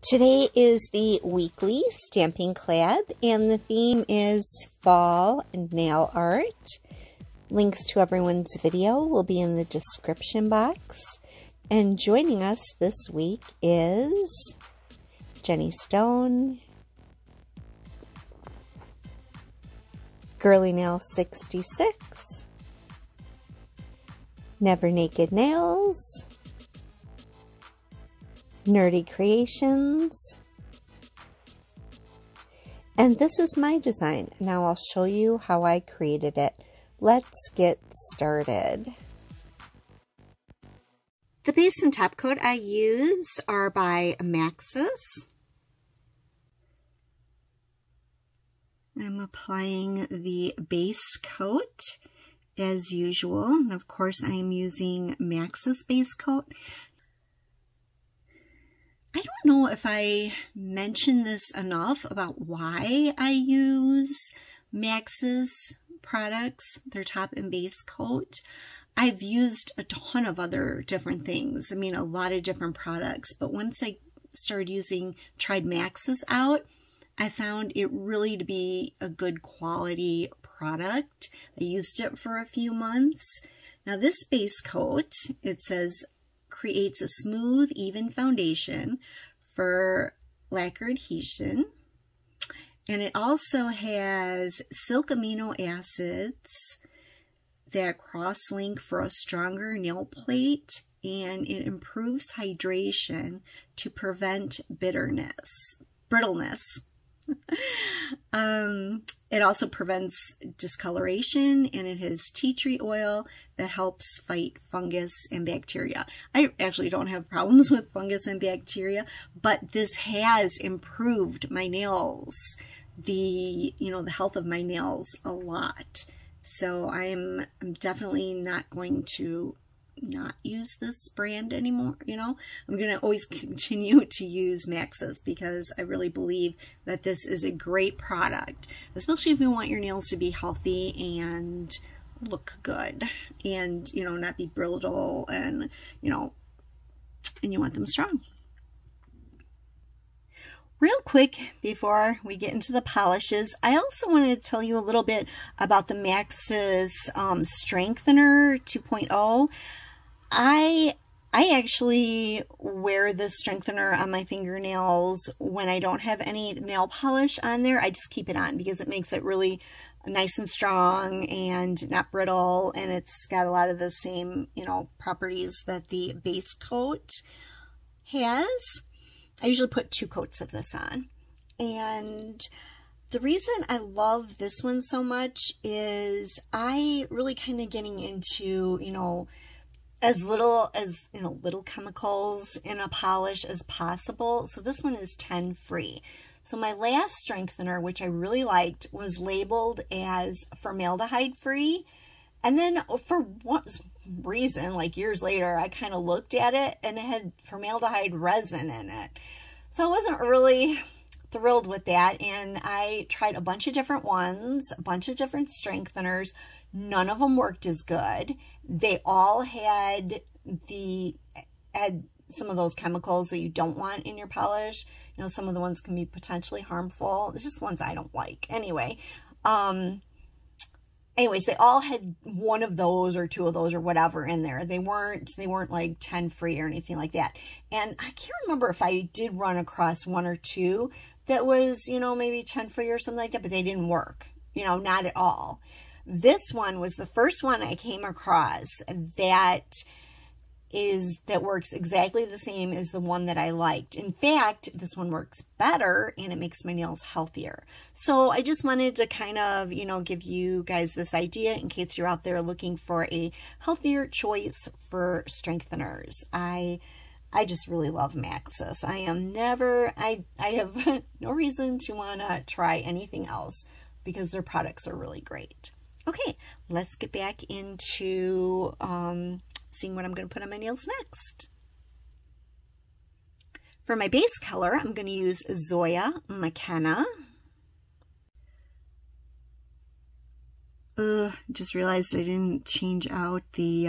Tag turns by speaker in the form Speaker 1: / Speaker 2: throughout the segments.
Speaker 1: Today is the weekly Stamping Collab, and the theme is fall and nail art. Links to everyone's video will be in the description box. And joining us this week is Jenny Stone, Girly Nail 66, Never Naked Nails, Nerdy Creations, and this is my design. Now I'll show you how I created it. Let's get started. The base and top coat I use are by Maxis. I'm applying the base coat as usual, and of course I am using Maxis base coat. I don't know if I mentioned this enough about why I use Maxis products, their top and base coat. I've used a ton of other different things. I mean, a lot of different products, but once I tried Maxis out, I found it really to be a good quality product. I used it for a few months. Now this base coat, it says, creates a smooth, even foundation for lacquer adhesion. And it also has silk amino acids that cross-link for a stronger nail plate, and it improves hydration to prevent brittleness. It also prevents discoloration, and it has tea tree oil that helps fight fungus and bacteria. I actually don't have problems with fungus and bacteria, but this has improved my nails, the health of my nails a lot. So I'm definitely not going to not use this brand anymore. I'm going to always continue to use Maxis because I really believe that this is a great product, especially if you want your nails to be healthy and look good and, not be brittle and, and you want them strong. Real quick, before we get into the polishes, I also wanted to tell you a little bit about the Maxis Strengthener 2.0. I actually wear this strengthener on my fingernails when I don't have any nail polish on there. I just keep it on because it makes it really nice and strong and not brittle, and it's got a lot of the same, properties that the base coat has. I usually put 2 coats of this on, and the reason I love this one so much is I really kind of getting into, as little chemicals in a polish as possible. So this one is 10 free. So my last strengthener, which I really liked, was labeled as formaldehyde free. And then for one reason, like years later, I kind of looked at it and it had formaldehyde resin in it. So I wasn't really thrilled with that. And I tried a bunch of different ones, a bunch of different strengtheners. None of them worked as good. They all had some of those chemicals that you don't want in your polish. Some of the ones can be potentially harmful. It's just ones I don't like. Anyways, they all had one of those or 2 of those or whatever in there. They weren't like 10 free or anything like that. And I can't remember if I did run across 1 or 2 that was, maybe 10 free or something like that, but they didn't work, not at all. This one was the first one I came across that works exactly the same as the one that I liked. In fact, this one works better and it makes my nails healthier. So I just wanted to kind of, give you guys this idea in case you're out there looking for a healthier choice for strengtheners. I just really love Maxis. I have no reason to want to try anything else because their products are really great. Okay, let's get back into seeing what I'm going to put on my nails next. For my base color, I'm going to use Zoya McKenna. Just realized I didn't change out the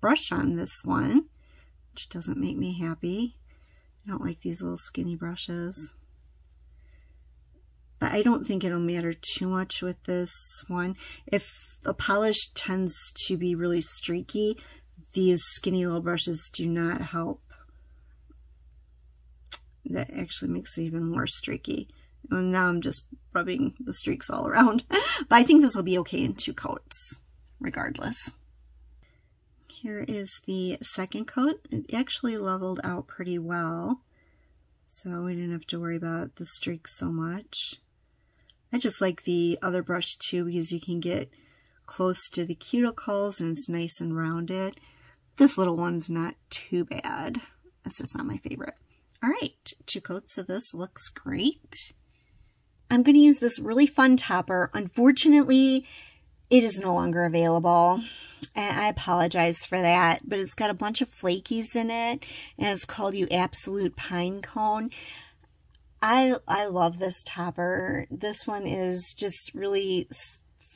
Speaker 1: brush on this one, which doesn't make me happy. I don't like these little skinny brushes. But I don't think it'll matter too much with this one. If the polish tends to be really streaky, these skinny little brushes do not help. That actually makes it even more streaky. And now I'm just rubbing the streaks all around. But I think this will be okay in 2 coats, regardless. Here is the second coat. It actually leveled out pretty well, so we didn't have to worry about the streaks so much. I just like the other brush too because you can get close to the cuticles and it's nice and rounded. This little one's not too bad. That's just not my favorite. All right, 2 coats of this looks great. I'm going to use this really fun topper. Unfortunately, it is no longer available, and I apologize for that, but it's got a bunch of flakies in it, and it's called You Absolute Pinecone. I love this topper. This one is just really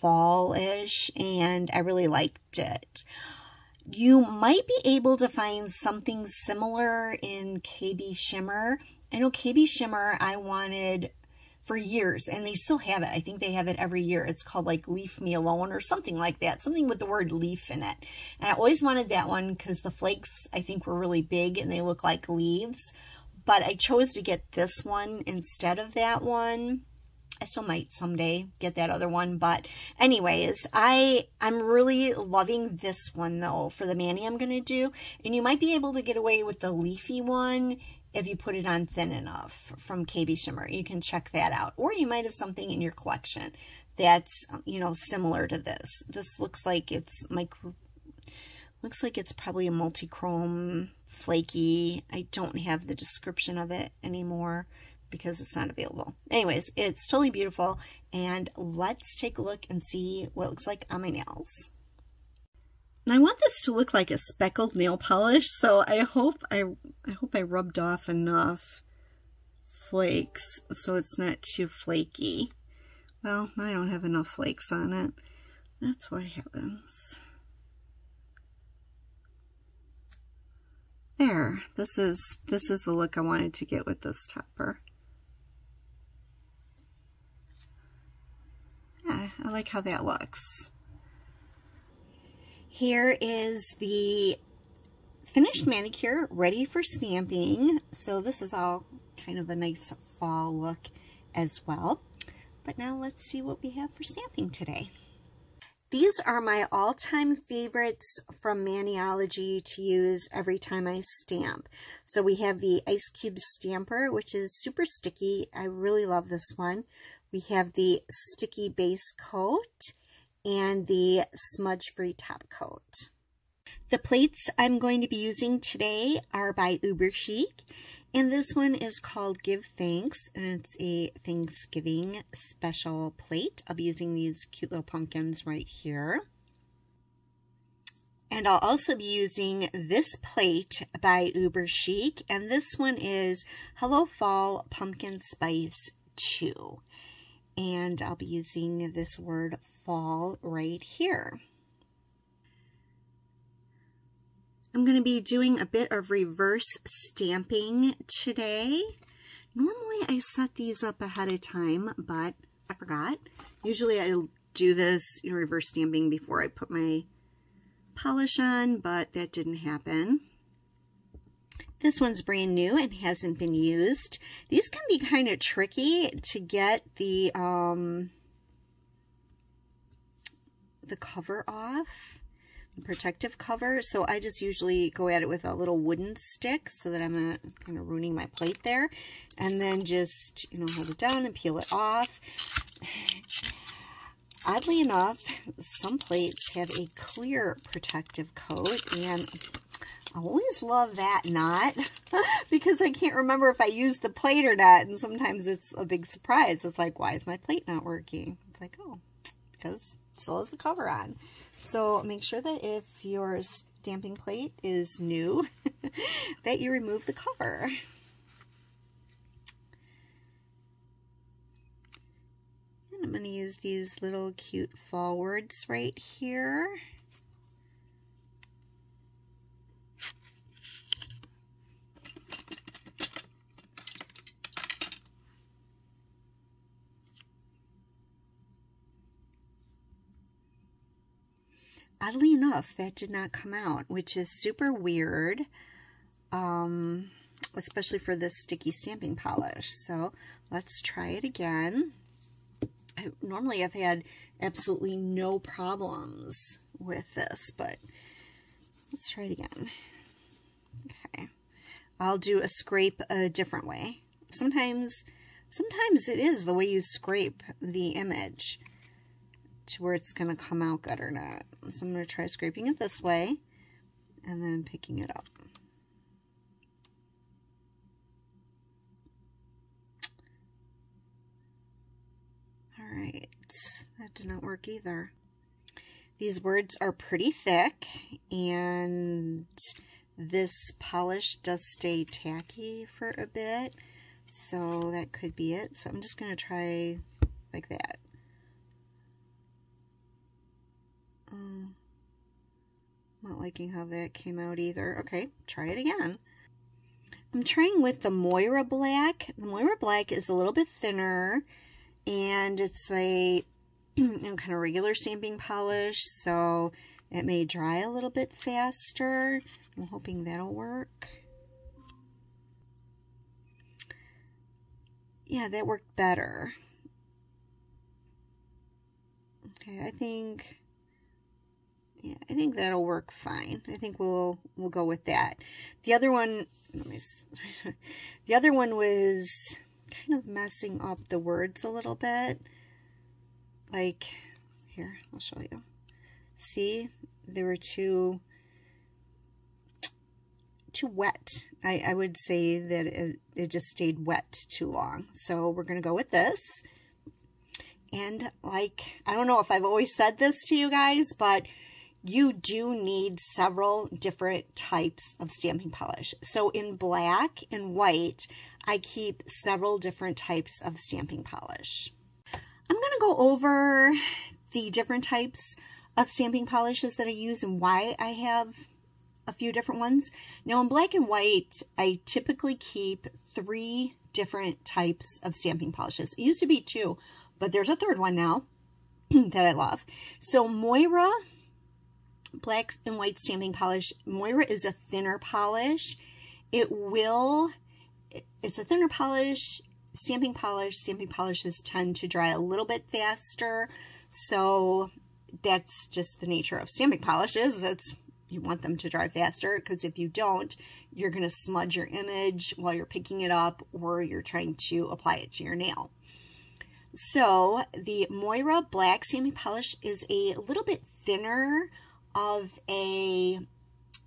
Speaker 1: fall-ish, and I really liked it. You might be able to find something similar in KB Shimmer. I know KB Shimmer I wanted for years, and they still have it. I think they have it every year. It's called like Leave Me Alone or something like that. Something with the word leaf in it. And I always wanted that one because the flakes I think were really big and they look like leaves. But I chose to get this one instead of that one. I still might someday get that other one. But anyways, I'm really loving this one though for the mani I'm going to do. And you might be able to get away with the leafy one if you put it on thin enough from KB Shimmer. You can check that out. Or you might have something in your collection that's, you know, similar to this. This looks like it's probably a multi-chrome flaky. I don't have the description of it anymore because it's not available. Anyways, it's totally beautiful, and let's take a look and see what it looks like on my nails. And I want this to look like a speckled nail polish, so I hope I rubbed off enough flakes so it's not too flaky. Well, I don't have enough flakes on it. That's what happens. There, this is the look I wanted to get with this topper. Yeah, I like how that looks. Here is the finished manicure ready for stamping. So this is all kind of a nice fall look as well. But now let's see what we have for stamping today. These are my all-time favorites from Maniology to use every time I stamp. So we have the Ice Cube Stamper, which is super sticky. I really love this one. We have the Sticky Base Coat and the Smudge-Free Top Coat. The plates I'm going to be using today are by UberChic, and this one is called Give Thanks, and it's a Thanksgiving special plate. I'll be using these cute little pumpkins right here. And I'll also be using this plate by UberChic, and this one is Hello Fall Pumpkin Spice 2. And I'll be using this word fall right here. I'm going to be doing a bit of reverse stamping today. Normally I set these up ahead of time, but I forgot. Usually I'll do this reverse stamping before I put my polish on, but that didn't happen. This one's brand new and hasn't been used. These can be kind of tricky to get the cover off. Protective cover, so I just usually go at it with a little wooden stick so that I'm not kind of ruining my plate there, and then just, you know, hold it down and peel it off. Oddly enough, some plates have a clear protective coat, and I always love that knot because I can't remember if I used the plate or not, and sometimes it's a big surprise. It's like, why is my plate not working? It's like, oh, because it still has the cover on. So make sure that if your stamping plate is new, that you remove the cover. And I'm going to use these little cute fall words right here. oddly enough, that did not come out, which is super weird, especially for this sticky stamping polish. So let's try it again. Normally I've had absolutely no problems with this, but let's try it again. Okay. I'll do a scrape a different way. Sometimes it is the way you scrape the image to where it's going to come out good or not. So I'm going to try scraping it this way and then picking it up. All right, that did not work either. These words are pretty thick, and this polish does stay tacky for a bit, so that could be it. So I'm just going to try like that. Not liking how that came out either. Okay, try it again. I'm trying with the Moira Black. The Moira Black is a little bit thinner, and it's a kind of regular stamping polish, so it may dry a little bit faster. I'm hoping that'll work. Yeah, that worked better. Okay, I think that'll work fine. I think we'll go with that. The other one, the other one was kind of messing up the words a little bit. Like, here, I'll show you. See, they were too wet. I would say that it just stayed wet too long. So we're going to go with this. And like, I don't know if I've always said this to you guys, but you do need several different types of stamping polish. So in black and white, I keep several different types of stamping polish. I'm going to go over the different types of stamping polishes that I use and why I have a few different ones. Now in black and white, I typically keep 3 different types of stamping polishes. It used to be 2, but there's a 3rd one now that I love. So Moira black and white stamping polish. Moira is a thinner polish. It's a thinner polish, stamping polish. Stamping polishes tend to dry a little bit faster. So that's just the nature of stamping polishes. You want them to dry faster, because if you don't, you're going to smudge your image while you're picking it up, or you're trying to apply it to your nail. So the Moira black stamping polish is a little bit thinner of a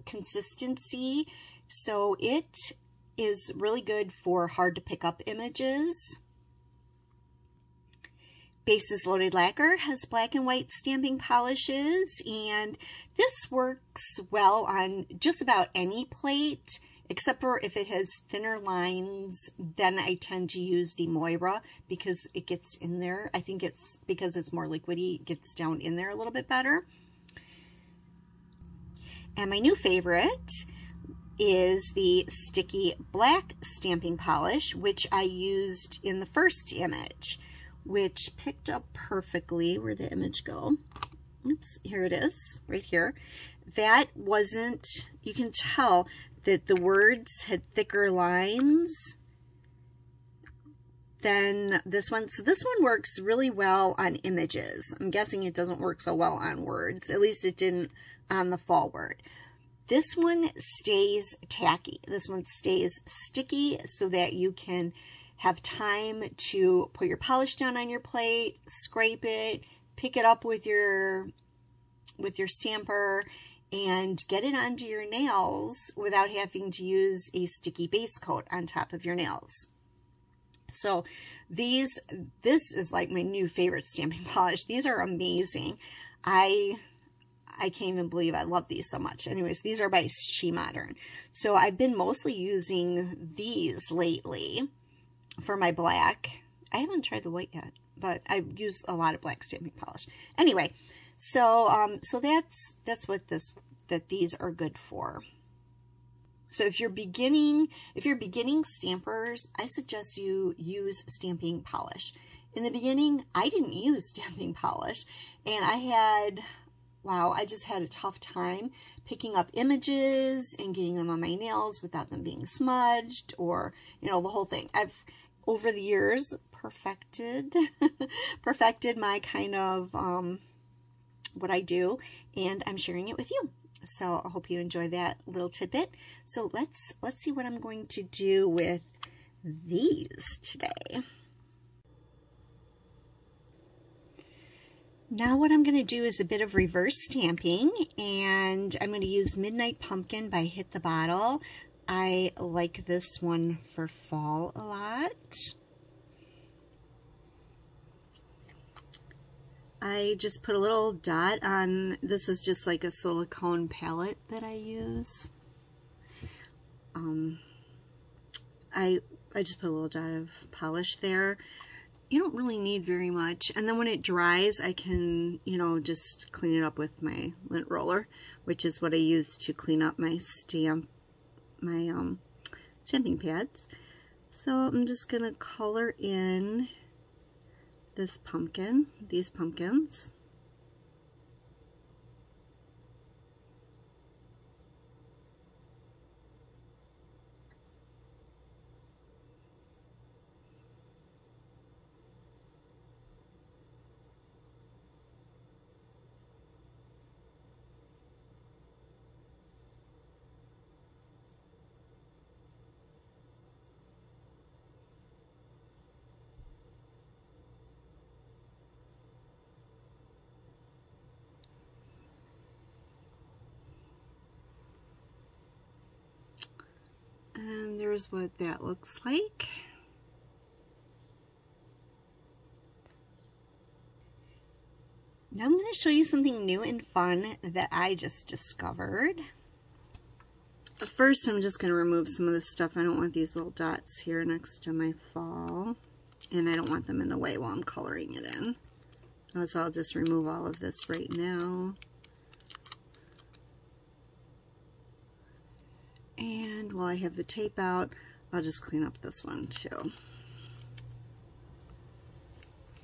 Speaker 1: consistency, so it is really good for hard to pick up images. Bases Loaded Lacquer has black and white stamping polishes, and this works well on just about any plate, except for if it has thinner lines. Then I tend to use the Moira because it gets in there. I think it's because it's more liquidy, it gets down in there a little bit better. And my new favorite is the Sticky Black stamping polish, which I used in the first image, which picked up perfectly. Where'd the image go? Oops, here it is, right here. That wasn't, you can tell that the words had thicker lines than this one. So this one works really well on images. I'm guessing it doesn't work so well on words. At least it didn't on the forward. This one stays tacky. This one stays sticky so that you can have time to put your polish down on your plate, scrape it, pick it up with your stamper, and get it onto your nails without having to use a sticky base coat on top of your nails. So this is like my new favorite stamping polish. These are amazing. I can't even believe I love these so much. Anyways, these are by She Modern. So I've been mostly using these lately for my black. I haven't tried the white yet, but I've used a lot of black stamping polish. Anyway, so that's what these are good for. So if you're beginning stampers, I suggest you use stamping polish. In the beginning, I didn't use stamping polish, and I had wow, I just had a tough time picking up images and getting them on my nails without them being smudged, or, you know, the whole thing. I've, over the years, perfected my kind of what I do, and I'm sharing it with you. So I hope you enjoy that little tidbit. So let's see what I'm going to do with these today. Now what I'm going to do is a bit of reverse stamping, and I'm going to use Midnight Pumpkin by Hit the Bottle. I like this one for fall a lot. I just put a little dot on, this is just like a silicone palette that I use. I just put a little dot of polish there. You don't really need very much, and then when it dries I can, you know, just clean it up with my lint roller, which is what I use to clean up my stamping pads. So I'm just gonna color in this pumpkin, these pumpkins. And there's what that looks like. Now I'm going to show you something new and fun that I just discovered. First, I'm just going to remove some of this stuff. I don't want these little dots here next to my fall, and I don't want them in the way while I'm coloring it in. So I'll just remove all of this right now. And while I have the tape out, I'll just clean up this one too.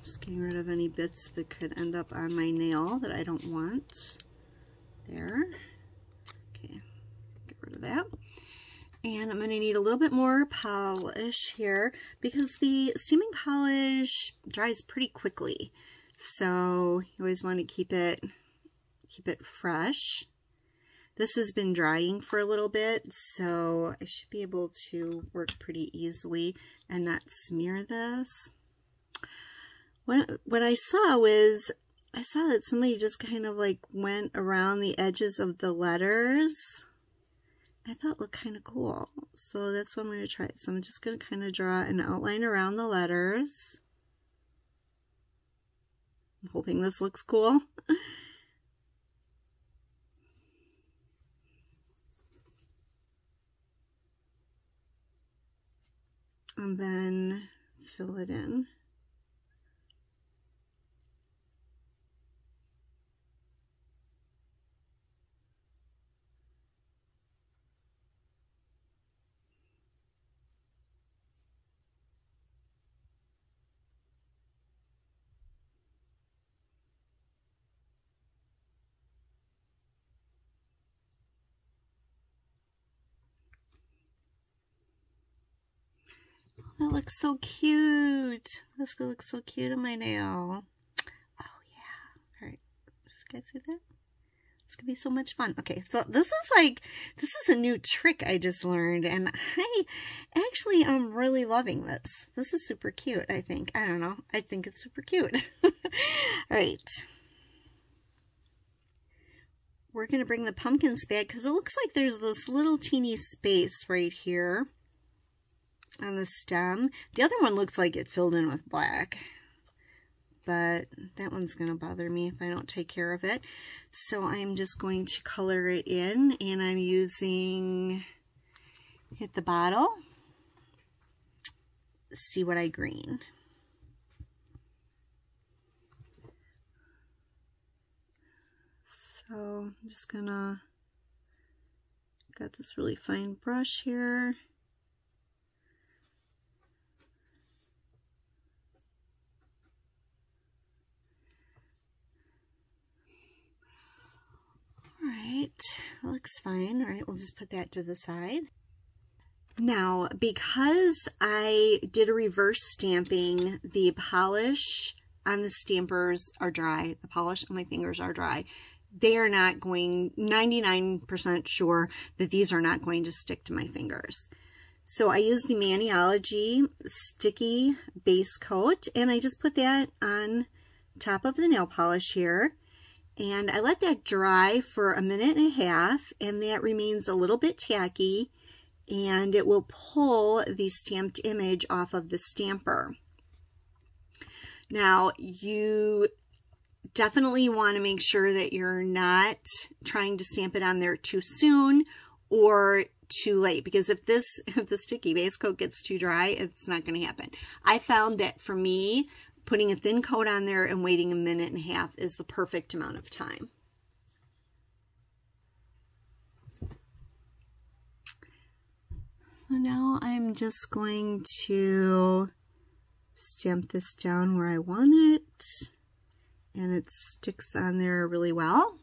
Speaker 1: Just getting rid of any bits that could end up on my nail that I don't want. There. Okay, get rid of that. And I'm going to need a little bit more polish here because the steaming polish dries pretty quickly. So you always want to keep it fresh. This has been drying for a little bit, so I should be able to work pretty easily and not smear this. What I saw was, I saw that somebody just kind of like went around the edges of the letters. I thought it looked kind of cool, so that's what I'm going to try. So I'm just going to kind of draw an outline around the letters. I'm hoping this looks cool. And then fill it in. That looks so cute. This looks so cute on my nail. Oh yeah. All right. Just guys see that? It's gonna be so much fun. Okay, so this is a new trick I just learned, and I actually am really loving this. This is super cute, I think. I don't know. I think it's super cute. All right. We're gonna bring the pumpkins back because it looks like there's this little teeny space right here on the stem. The other one looks like it filled in with black, but that one's going to bother me if I don't take care of it. So I'm just going to color it in, and I'm using Hit the Bottle. See what I green. So I'm just gonna, got this really fine brush here. right, looks fine. All right, we'll just put that to the side. Now, because I did a reverse stamping, the polish on the stampers are dry. The polish on my fingers are dry. They are not going, 99% sure that these are not going to stick to my fingers. So I use the Maniology sticky base coat, and I just put that on top of the nail polish here. And I let that dry for a minute and a half, and that remains a little bit tacky, and it will pull the stamped image off of the stamper. Now, you definitely want to make sure that you're not trying to stamp it on there too soon or too late, because if the sticky base coat gets too dry, it's not going to happen. I found that for me, putting a thin coat on there and waiting a minute and a half is the perfect amount of time. So now I'm just going to stamp this down where I want it, and it sticks on there really well.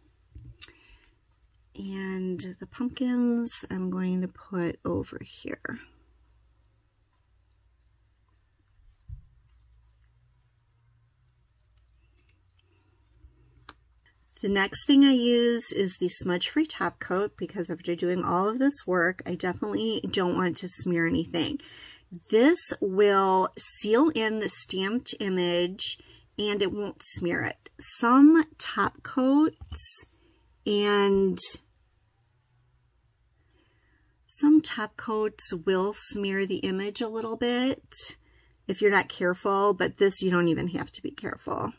Speaker 1: And the pumpkins I'm going to put over here. The next thing I use is the smudge-free top coat, because after doing all of this work, I definitely don't want to smear anything. This will seal in the stamped image and it won't smear it. Some top coats will smear the image a little bit if you're not careful, but this you don't even have to be careful.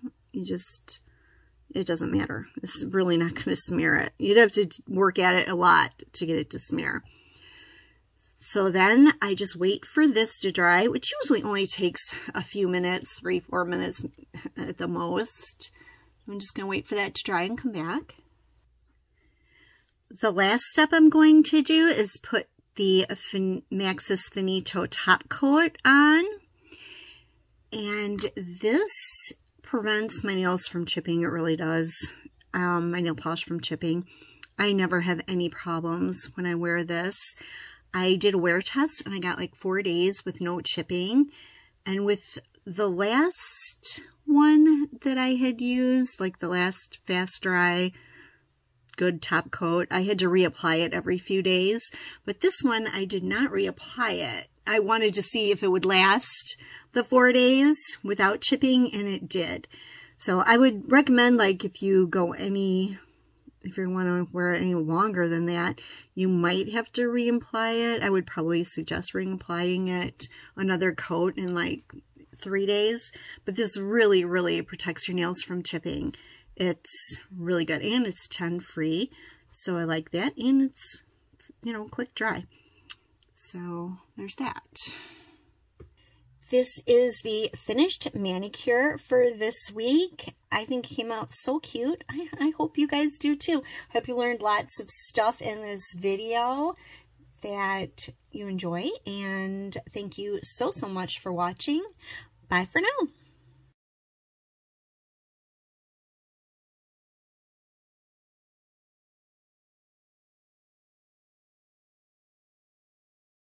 Speaker 1: It doesn't matter. It's really not going to smear it. You'd have to work at it a lot to get it to smear. So then I just wait for this to dry, which usually only takes a few minutes, 3-4 minutes at the most. I'm just going to wait for that to dry and come back. The last step I'm going to do is put the Maxis Finito top coat on. And this prevents my nails from chipping. It really does. My nail polish from chipping. I never have any problems when I wear this. I did a wear test and I got like 4 days with no chipping. And with the last one that I had used, like the last fast dry good top coat, I had to reapply it every few days. But this one, I did not reapply it. I wanted to see if it would last the 4 days without chipping, and it did. So I would recommend, like, if you want to wear it any longer than that, you might have to reapply it. I would probably suggest reapplying it another coat in like 3 days. But this really, really protects your nails from chipping. It's really good, and it's 10 free. So I like that, and it's, quick dry. So there's that. This is the finished manicure for this week. I think it came out so cute. I hope you guys do too. Hope you learned lots of stuff in this video that you enjoy. And thank you so much for watching. Bye for now.